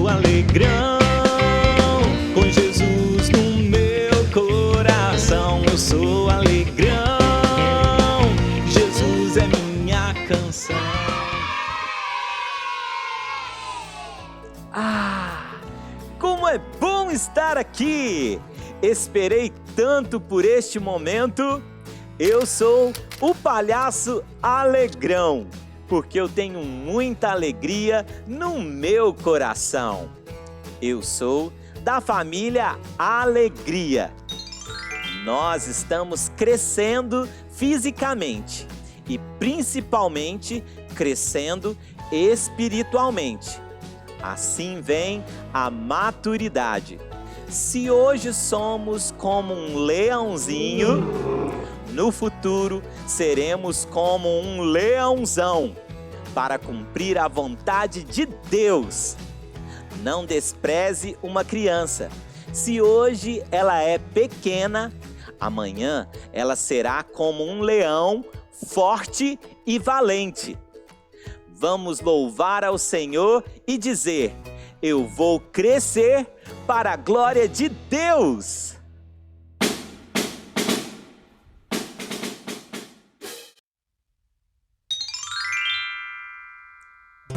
alegrão, com Jesus no meu coração. Eu sou alegrão, Jesus é minha canção. Como é bom estar aqui! Esperei tanto por este momento. Eu sou o Palhaço Alegrão, porque eu tenho muita alegria no meu coração. Eu sou da família Alegria. Nós estamos crescendo fisicamente e principalmente crescendo espiritualmente. Assim vem a maturidade. Se hoje somos como um leãozinho, no futuro seremos como um leãozão para cumprir a vontade de Deus. Não despreze uma criança. Se hoje ela é pequena, amanhã ela será como um leão forte e valente. Vamos louvar ao Senhor e dizer: eu vou crescer para a glória de Deus.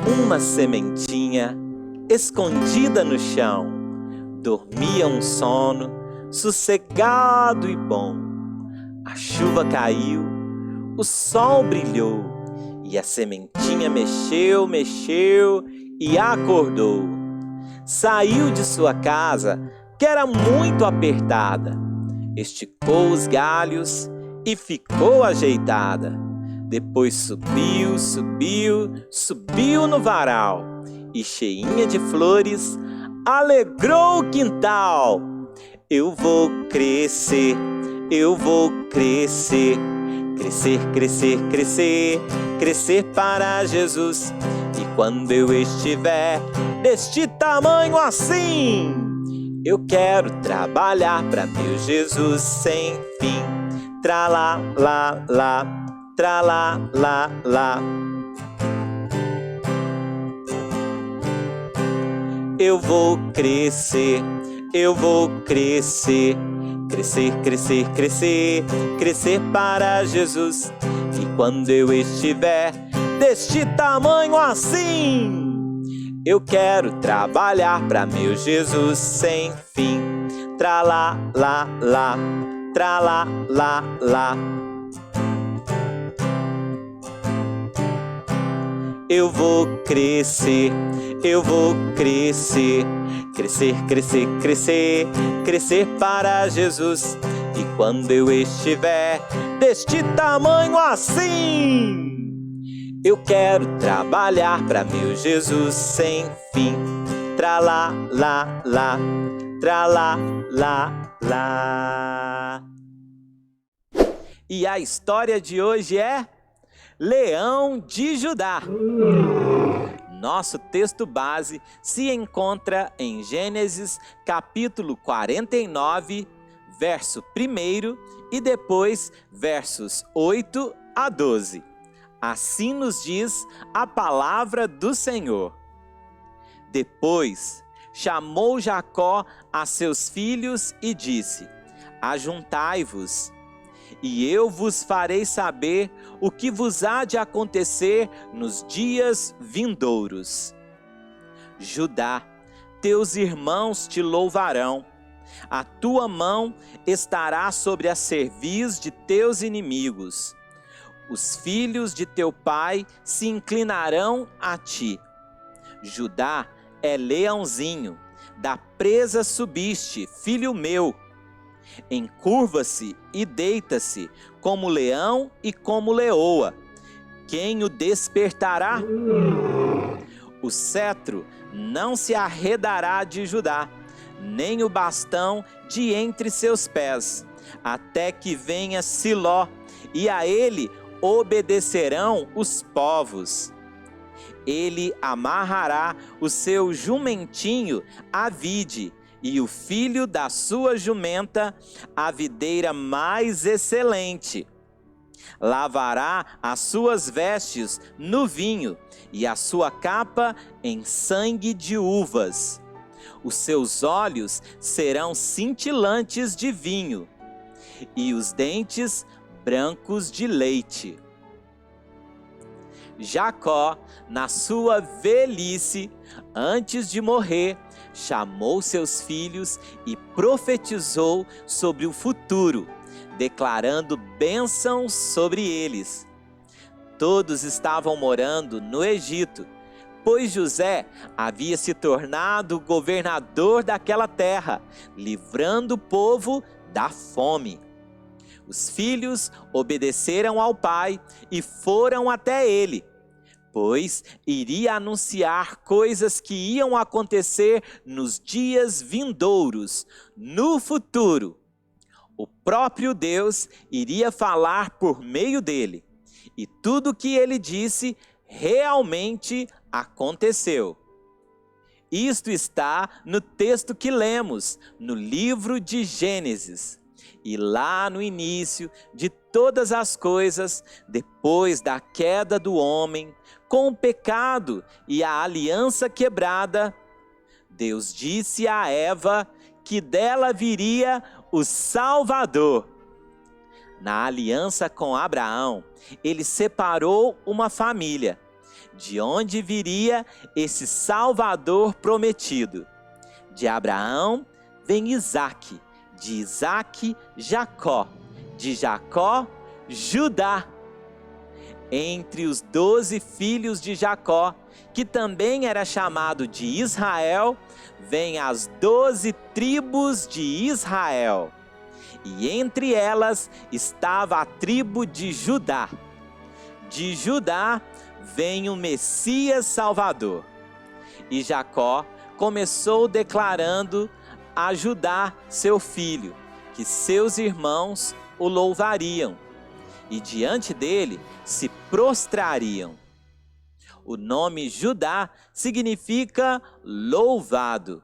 Uma sementinha escondida no chão dormia um sono sossegado e bom. A chuva caiu, o sol brilhou e a sementinha mexeu e acordou. Saiu de sua casa, que era muito apertada, esticou os galhos e ficou ajeitada. Depois subiu no varal e, cheinha de flores, alegrou o quintal. Eu vou crescer, crescer para Jesus. E quando eu estiver deste tamanho assim, eu quero trabalhar para meu Jesus sem fim. Tralá, lá, lá, tralá, lá, lá. Eu vou crescer, crescer para Jesus. E quando eu estiver deste tamanho assim, eu quero trabalhar para meu Jesus sem fim. Tralá, lá, lá, tralá, lá, lá. Eu vou crescer, crescer para Jesus. E quando eu estiver deste tamanho assim, eu quero trabalhar para meu Jesus sem fim. Tralá, lá, lá, tralá, lá, lá. E a história de hoje é Leão de Judá. Nosso texto base se encontra em Gênesis capítulo 49, verso 1 e depois versos 8 a 12. Assim nos diz a palavra do Senhor. Depois chamou Jacó a seus filhos e disse: ajuntai-vos, e eu vos farei saber o que vos há de acontecer nos dias vindouros. Judá, teus irmãos te louvarão, a tua mão estará sobre a cerviz de teus inimigos. Os filhos de teu pai se inclinarão a ti. Judá é leãozinho, da presa subiste, filho meu. Encurva-se e deita-se, como leão e como leoa. Quem o despertará? O cetro não se arredará de Judá, nem o bastão de entre seus pés, até que venha Siló, e a ele obedecerão os povos. Ele amarrará o seu jumentinho à vide, e o filho da sua jumenta à videira mais excelente. Lavará as suas vestes no vinho e a sua capa em sangue de uvas. Os seus olhos serão cintilantes de vinho e os dentes brancos de leite. Jacó, na sua velhice, antes de morrer, chamou seus filhos e profetizou sobre o futuro, declarando bênçãos sobre eles. Todos estavam morando no Egito, pois José havia se tornado governador daquela terra, livrando o povo da fome. Os filhos obedeceram ao pai e foram até ele, pois iria anunciar coisas que iam acontecer nos dias vindouros, no futuro. O próprio Deus iria falar por meio dele, e tudo o que ele disse realmente aconteceu. Isto está no texto que lemos, no livro de Gênesis. E lá no início de todas as coisas, depois da queda do homem, com o pecado e a aliança quebrada, Deus disse a Eva que dela viria o Salvador. Na aliança com Abraão, ele separou uma família, de onde viria esse Salvador prometido. De Abraão vem Isaque, de Isaque, Jacó, de Jacó, Judá. Entre os 12 filhos de Jacó, que também era chamado de Israel, vêm as 12 tribos de Israel. E entre elas estava a tribo de Judá. De Judá vem o Messias Salvador. E Jacó começou declarando a Judá, seu filho, que seus irmãos o louvariam e diante dele se prostrariam. O nome Judá significa louvado.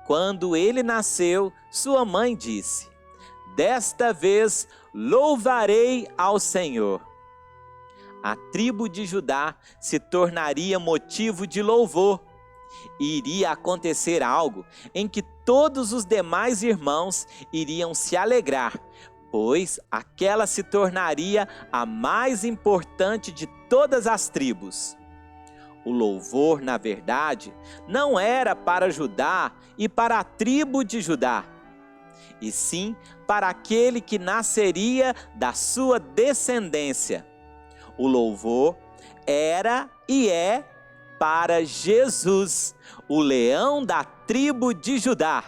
Quando ele nasceu, sua mãe disse: "Desta vez louvarei ao Senhor." A tribo de Judá se tornaria motivo de louvor. E iria acontecer algo em que todos os demais irmãos iriam se alegrar, pois aquela se tornaria a mais importante de todas as tribos. O louvor, na verdade, não era para Judá e para a tribo de Judá, e sim para aquele que nasceria da sua descendência. O louvor era e é para Jesus, o leão da tribo de Judá.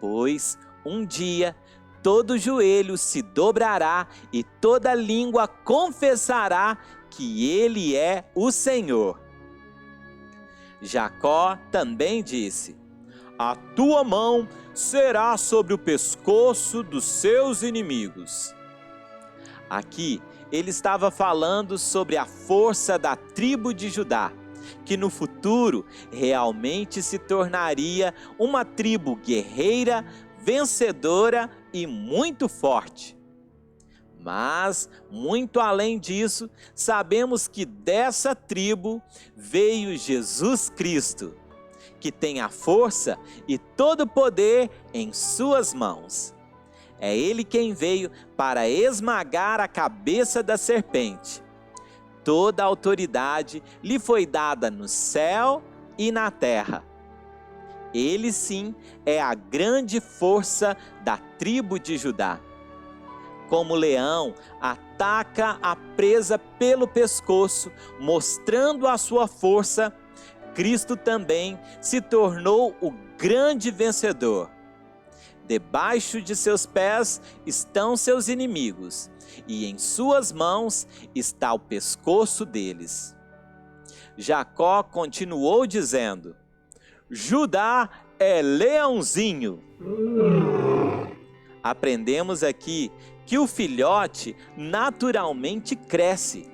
Pois um dia todo joelho se dobrará e toda língua confessará que ele é o Senhor. Jacó também disse: "A tua mão será sobre o pescoço dos seus inimigos." Aqui ele estava falando sobre a força da tribo de Judá, que no futuro realmente se tornaria uma tribo guerreira, vencedora e muito forte. Mas, muito além disso, sabemos que dessa tribo veio Jesus Cristo, que tem a força e todo o poder em suas mãos. É ele quem veio para esmagar a cabeça da serpente. Toda a autoridade lhe foi dada no céu e na terra. Ele sim é a grande força da tribo de Judá. Como leão, ataca a presa pelo pescoço, mostrando a sua força. Cristo também se tornou o grande vencedor. Debaixo de seus pés estão seus inimigos, e em suas mãos está o pescoço deles. Jacó continuou dizendo: "Judá é leãozinho." Aprendemos aqui que o filhote naturalmente cresce.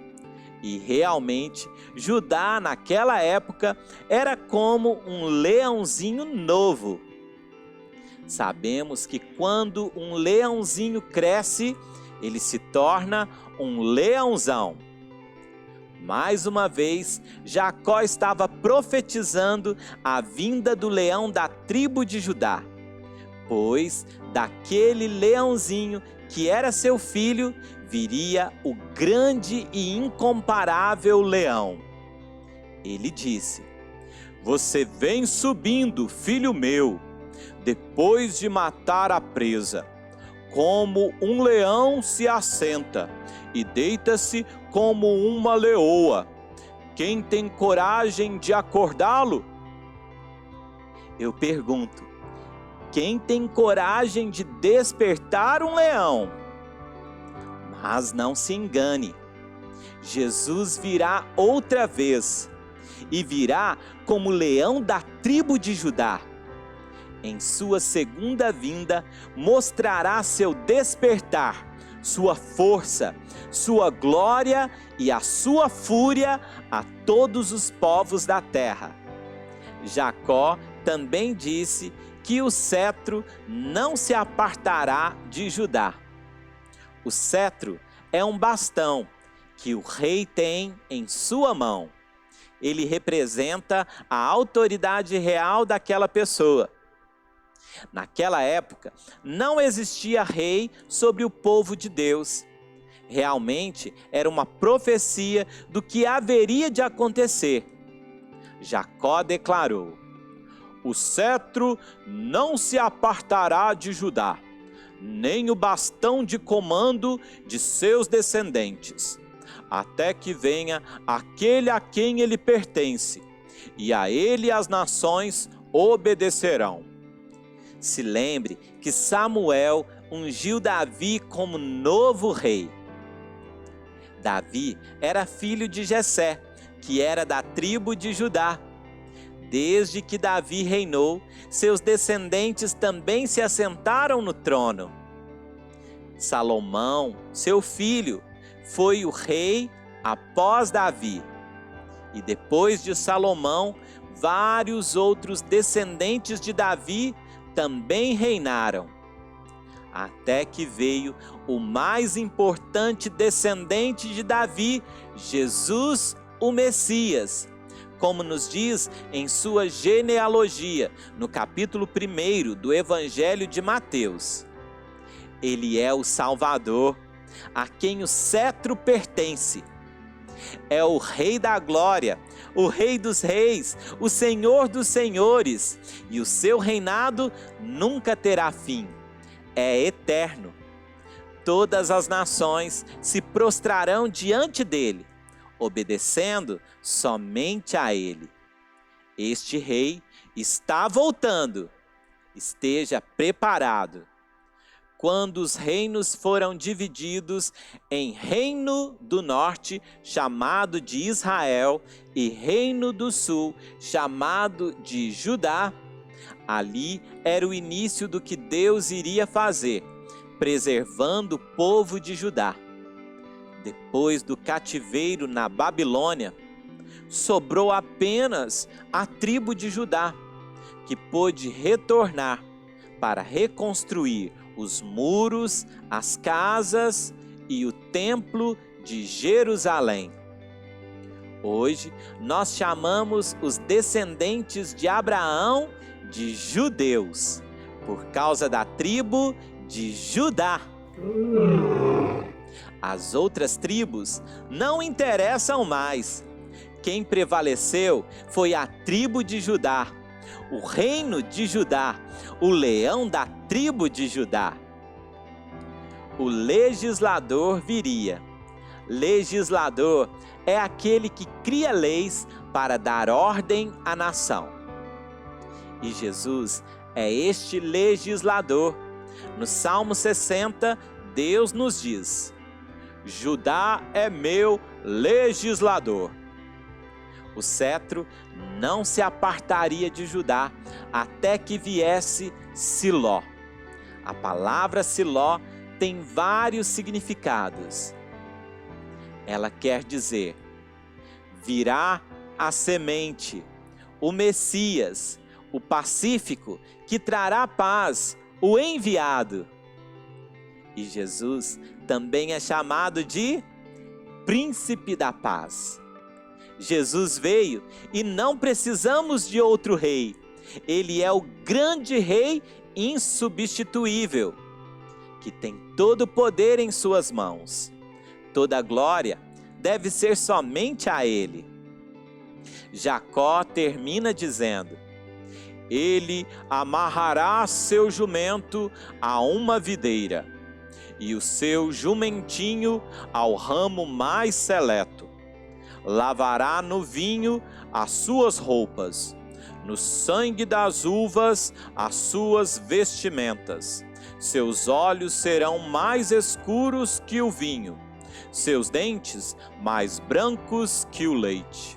E realmente, Judá naquela época era como um leãozinho novo. Sabemos que quando um leãozinho cresce, ele se torna um leãozão. Mais uma vez, Jacó estava profetizando a vinda do leão da tribo de Judá, pois daquele leãozinho que era seu filho, viria o grande e incomparável leão. Ele disse: "Você vem subindo, filho meu, depois de matar a presa. Como um leão se assenta e deita-se como uma leoa. Quem tem coragem de acordá-lo?" Eu pergunto: quem tem coragem de despertar um leão? Mas não se engane, Jesus virá outra vez, e virá como leão da tribo de Judá. Em sua segunda vinda, mostrará seu despertar, sua força, sua glória e a sua fúria a todos os povos da terra. Jacó também disse que o cetro não se apartará de Judá. O cetro é um bastão que o rei tem em sua mão. Ele representa a autoridade real daquela pessoa. Naquela época, não existia rei sobre o povo de Deus. Realmente, era uma profecia do que haveria de acontecer. Jacó declarou: "O cetro não se apartará de Judá, nem o bastão de comando de seus descendentes, até que venha aquele a quem ele pertence, e a ele as nações obedecerão." Se lembre que Samuel ungiu Davi como novo rei. Davi era filho de Jessé, que era da tribo de Judá. Desde que Davi reinou, seus descendentes também se assentaram no trono. Salomão, seu filho, foi o rei após Davi. E depois de Salomão, vários outros descendentes de Davi também reinaram. Até que veio o mais importante descendente de Davi, Jesus, o Messias, como nos diz em sua genealogia, no capítulo 1 do Evangelho de Mateus. Ele é o Salvador, a quem o cetro pertence. É o Rei da Glória, o Rei dos Reis, o Senhor dos Senhores, e o seu reinado nunca terá fim. É eterno. Todas as nações se prostrarão diante dele, obedecendo somente a ele. Este rei está voltando. Esteja preparado. Quando os reinos foram divididos em Reino do Norte, chamado de Israel, e Reino do Sul, chamado de Judá, ali era o início do que Deus iria fazer, preservando o povo de Judá. Depois do cativeiro na Babilônia, sobrou apenas a tribo de Judá, que pôde retornar para reconstruir os muros, as casas e o templo de Jerusalém. Hoje, nós chamamos os descendentes de Abraão de judeus, por causa da tribo de Judá. As outras tribos não interessam mais. Quem prevaleceu foi a tribo de Judá, o reino de Judá, o leão da tribo de Judá. O legislador viria. Legislador é aquele que cria leis para dar ordem à nação. E Jesus é este legislador. No Salmo 60, Deus nos diz: "Judá é meu legislador." O cetro não se apartaria de Judá até que viesse Siló. A palavra Siló tem vários significados. Ela quer dizer: virá a semente, o Messias, o pacífico que trará paz, o enviado. E Jesus também é chamado de Príncipe da Paz. Jesus veio e não precisamos de outro rei. Ele é o grande rei insubstituível, que tem todo o poder em suas mãos. Toda a glória deve ser somente a ele. Jacó termina dizendo: ele amarrará seu jumento a uma videira e o seu jumentinho ao ramo mais seleto. Lavará no vinho as suas roupas, no sangue das uvas as suas vestimentas. Seus olhos serão mais escuros que o vinho, seus dentes mais brancos que o leite.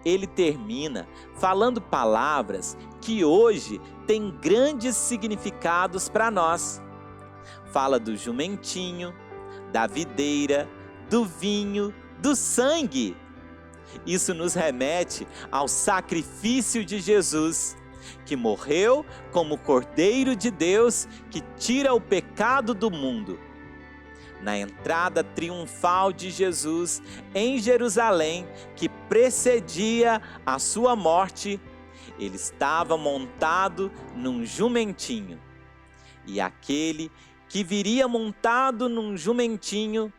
Ele termina falando palavras que hoje têm grandes significados para nós. Fala do jumentinho, da videira, do vinho, do sangue. Isso nos remete ao sacrifício de Jesus, que morreu como Cordeiro de Deus que tira o pecado do mundo. Na entrada triunfal de Jesus em Jerusalém, que precedia a sua morte, ele estava montado num jumentinho. E aquele que viria montado num jumentinho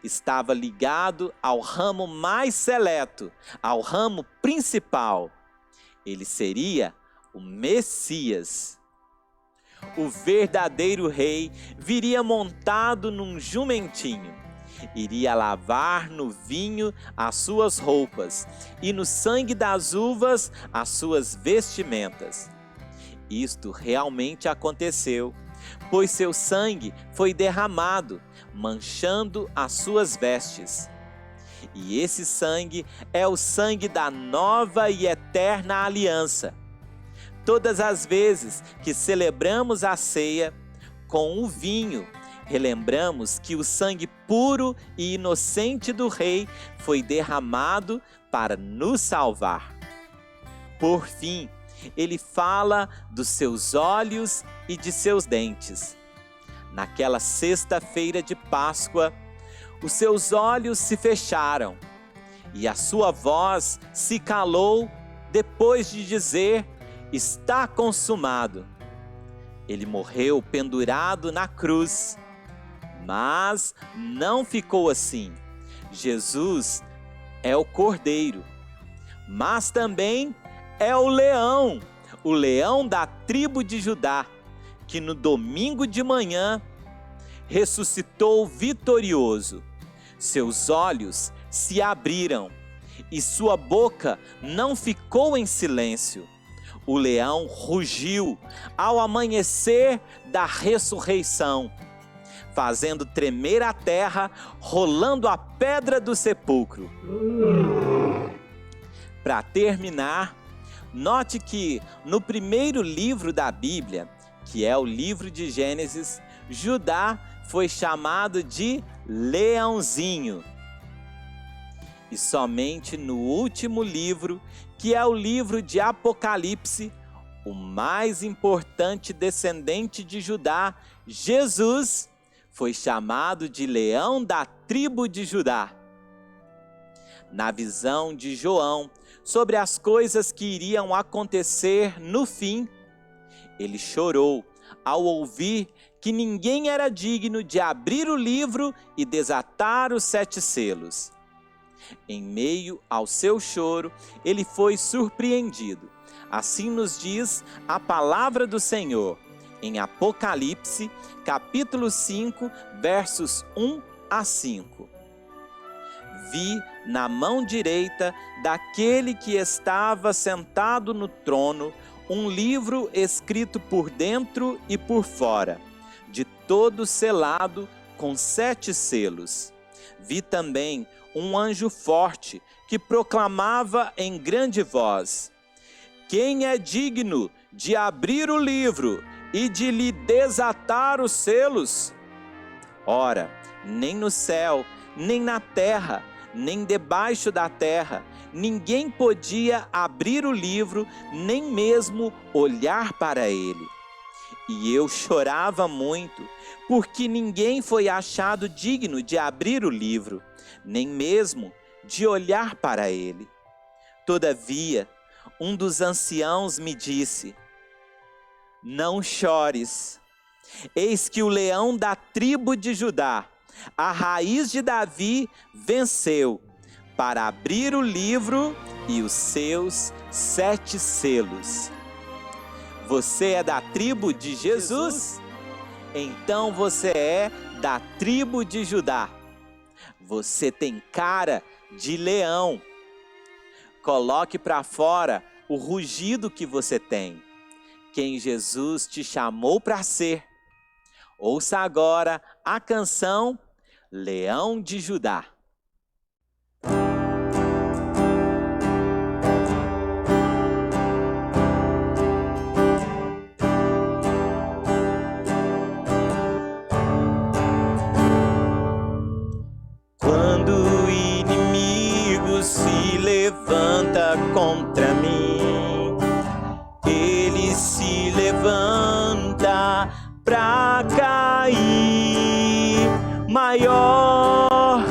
estava ligado ao ramo mais seleto, ao ramo principal. Ele seria o Messias. O verdadeiro rei viria montado num jumentinho, iria lavar no vinho as suas roupas e no sangue das uvas as suas vestimentas. Isto realmente aconteceu, pois seu sangue foi derramado, manchando as suas vestes. E esse sangue é o sangue da nova e eterna aliança. Todas as vezes que celebramos a ceia com o vinho, relembramos que o sangue puro e inocente do Rei foi derramado para nos salvar. Por fim, ele fala dos seus olhos e de seus dentes. Naquela sexta-feira de Páscoa, os seus olhos se fecharam e a sua voz se calou depois de dizer: está consumado. Ele morreu pendurado na cruz, mas não ficou assim. Jesus é o Cordeiro, mas também é o leão da tribo de Judá, que no domingo de manhã ressuscitou vitorioso. Seus olhos se abriram e sua boca não ficou em silêncio. O leão rugiu ao amanhecer da ressurreição, fazendo tremer a terra, rolando a pedra do sepulcro. Para terminar, note que no primeiro livro da Bíblia, que é o livro de Gênesis, Judá foi chamado de leãozinho. E somente no último livro, que é o livro de Apocalipse, o mais importante descendente de Judá, Jesus, foi chamado de leão da tribo de Judá. Na visão de João sobre as coisas que iriam acontecer no fim, ele chorou ao ouvir que ninguém era digno de abrir o livro e desatar os 7 selos. Em meio ao seu choro, ele foi surpreendido. Assim nos diz a palavra do Senhor, em Apocalipse, capítulo 5, versos 1 a 5. Vi na mão direita daquele que estava sentado no trono um livro escrito por dentro e por fora, de todo selado com 7 selos. Vi também um anjo forte que proclamava em grande voz: quem é digno de abrir o livro e de lhe desatar os selos? Ora, nem no céu, nem na terra, nem debaixo da terra, ninguém podia abrir o livro, nem mesmo olhar para ele. E eu chorava muito, porque ninguém foi achado digno de abrir o livro, nem mesmo de olhar para ele. Todavia, um dos anciãos me disse: não chores. Eis que o leão da tribo de Judá, a raiz de Davi, venceu para abrir o livro e os seus 7 selos. Você é da tribo de Jesus? Então você é da tribo de Judá. Você tem cara de leão. Coloque para fora o rugido que você tem. Quem Jesus te chamou para ser. Ouça agora a canção Leão de Judá. Quando o inimigo se levanta contra mim, ele se levanta pra cair. Maior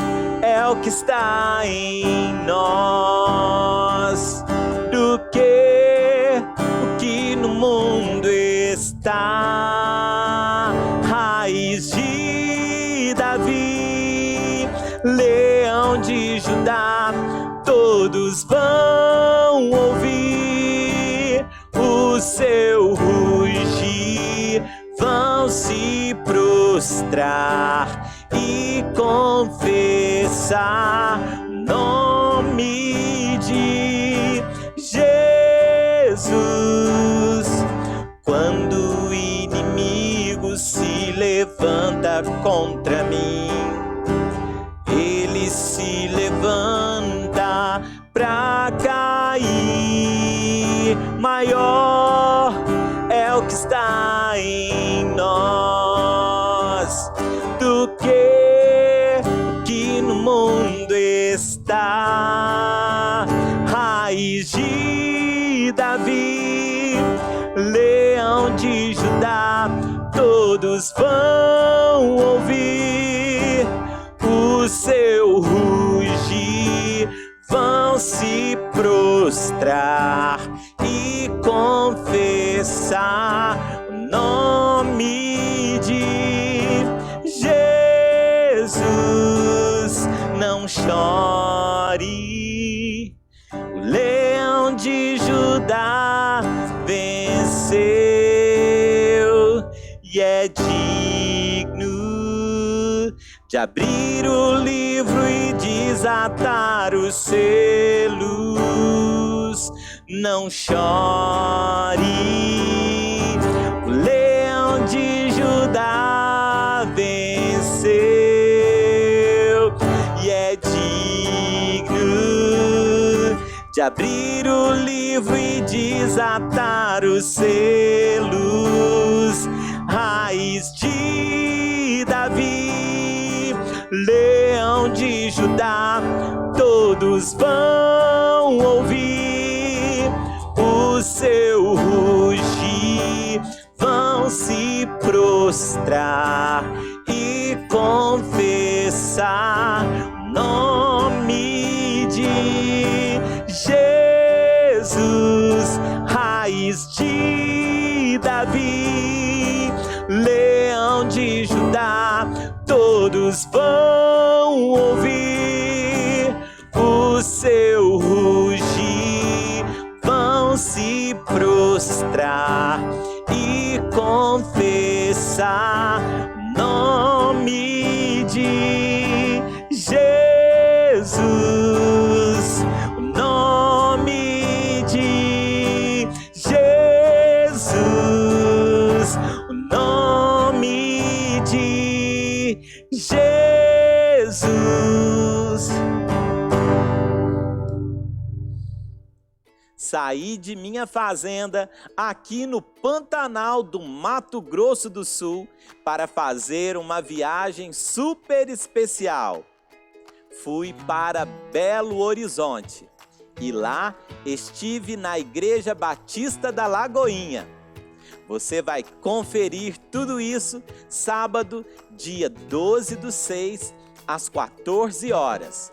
é o que está em nós do que o que no mundo está. Raiz de Davi, leão de Judá, todos vão ouvir o seu rugir, vão se prostrar e confessar o nome de Jesus. Quando o inimigo se levanta contra mim, ele se levanta pra cair. Maior é o que está em nós do que o que no mundo está. Raiz de Davi, leão de Judá, todos vão ouvir o seu rugir, vão se prostrar e confessar o nome de Jesus. Não chore, o leão de Judá venceu e é digno de abrir o livro e desatar os selos. Não chore, o leão de Judá venceu e é digno de abrir o livro e desatar os selos. Raiz de Davi, leão de Judá, todos vão ouvir o seu rugir, vão se prostrar e confessar o nome de Jesus. Raiz de Davi, leão de Judá, todos vão ouvir o seu rugir, vão se prostrar e confessar o nome de Jesus. O nome de Jesus. O nome de Jesus. Saí de minha fazenda aqui no Pantanal do Mato Grosso do Sul para fazer uma viagem super especial. Fui para Belo Horizonte e lá estive na Igreja Batista da Lagoinha. Você vai conferir tudo isso sábado, dia 12/6, às 14 horas.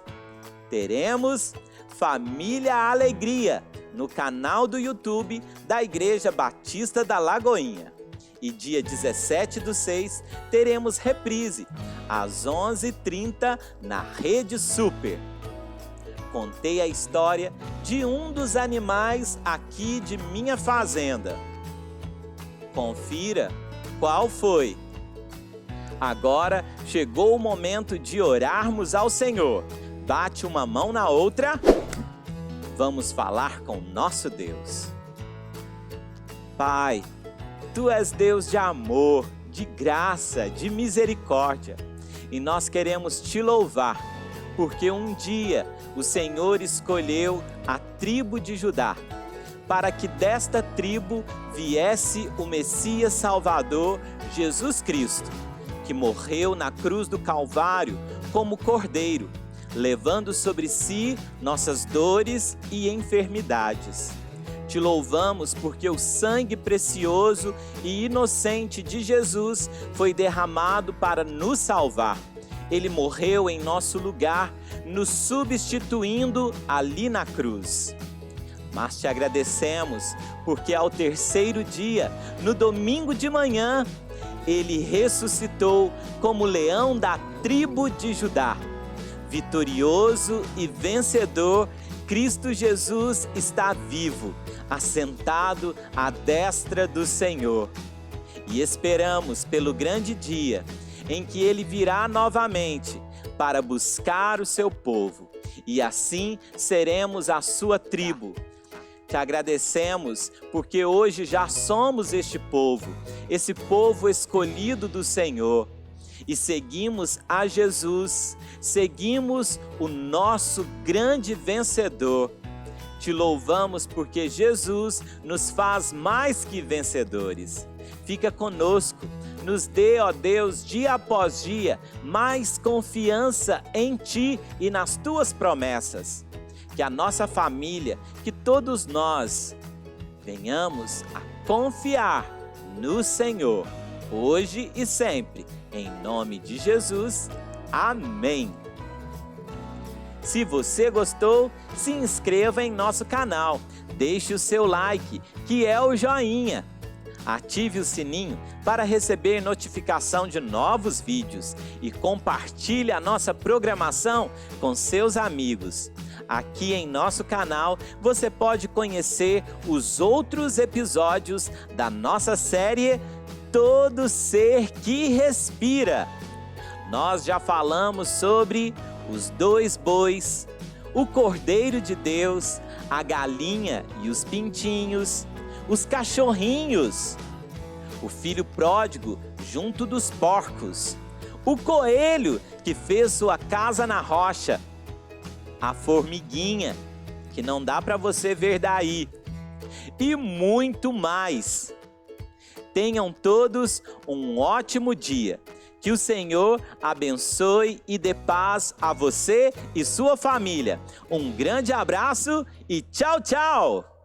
Teremos Família Alegria no canal do YouTube da Igreja Batista da Lagoinha. E dia 17/6 teremos reprise às 11h30 na Rede Super. Contei a história de um dos animais aqui de minha fazenda. Confira qual foi. Agora chegou o momento de orarmos ao Senhor. Bate uma mão na outra. Vamos falar com nosso Deus. Pai, Tu és Deus de amor, de graça, de misericórdia. E nós queremos Te louvar, porque um dia o Senhor escolheu a tribo de Judá, para que desta tribo viesse o Messias Salvador, Jesus Cristo, que morreu na cruz do Calvário como cordeiro, levando sobre si nossas dores e enfermidades. Te louvamos porque o sangue precioso e inocente de Jesus foi derramado para nos salvar. Ele morreu em nosso lugar, nos substituindo ali na cruz. Mas te agradecemos porque ao terceiro dia, no domingo de manhã, Ele ressuscitou como leão da tribo de Judá. Vitorioso e vencedor, Cristo Jesus está vivo, assentado à destra do Senhor. E esperamos pelo grande dia em que Ele virá novamente para buscar o seu povo. E assim seremos a sua tribo. Te agradecemos porque hoje já somos este povo, esse povo escolhido do Senhor. E seguimos a Jesus, seguimos o nosso grande vencedor. Te louvamos porque Jesus nos faz mais que vencedores. Fica conosco, nos dê, ó Deus, dia após dia, mais confiança em Ti e nas Tuas promessas. Que a nossa família, que todos nós, venhamos a confiar no Senhor, hoje e sempre. Em nome de Jesus, amém. Se você gostou, se inscreva em nosso canal, deixe o seu like, que é o joinha. Ative o sininho para receber notificação de novos vídeos e compartilhe a nossa programação com seus amigos. Aqui em nosso canal você pode conhecer os outros episódios da nossa série Todo Ser que Respira. Nós já falamos sobre os 2 bois, o Cordeiro de Deus, a galinha e os pintinhos, os cachorrinhos, o filho pródigo junto dos porcos, o coelho que fez sua casa na rocha, a formiguinha que não dá para você ver daí e muito mais. Tenham todos um ótimo dia. Que o Senhor abençoe e dê paz a você e sua família. Um grande abraço e tchau, tchau!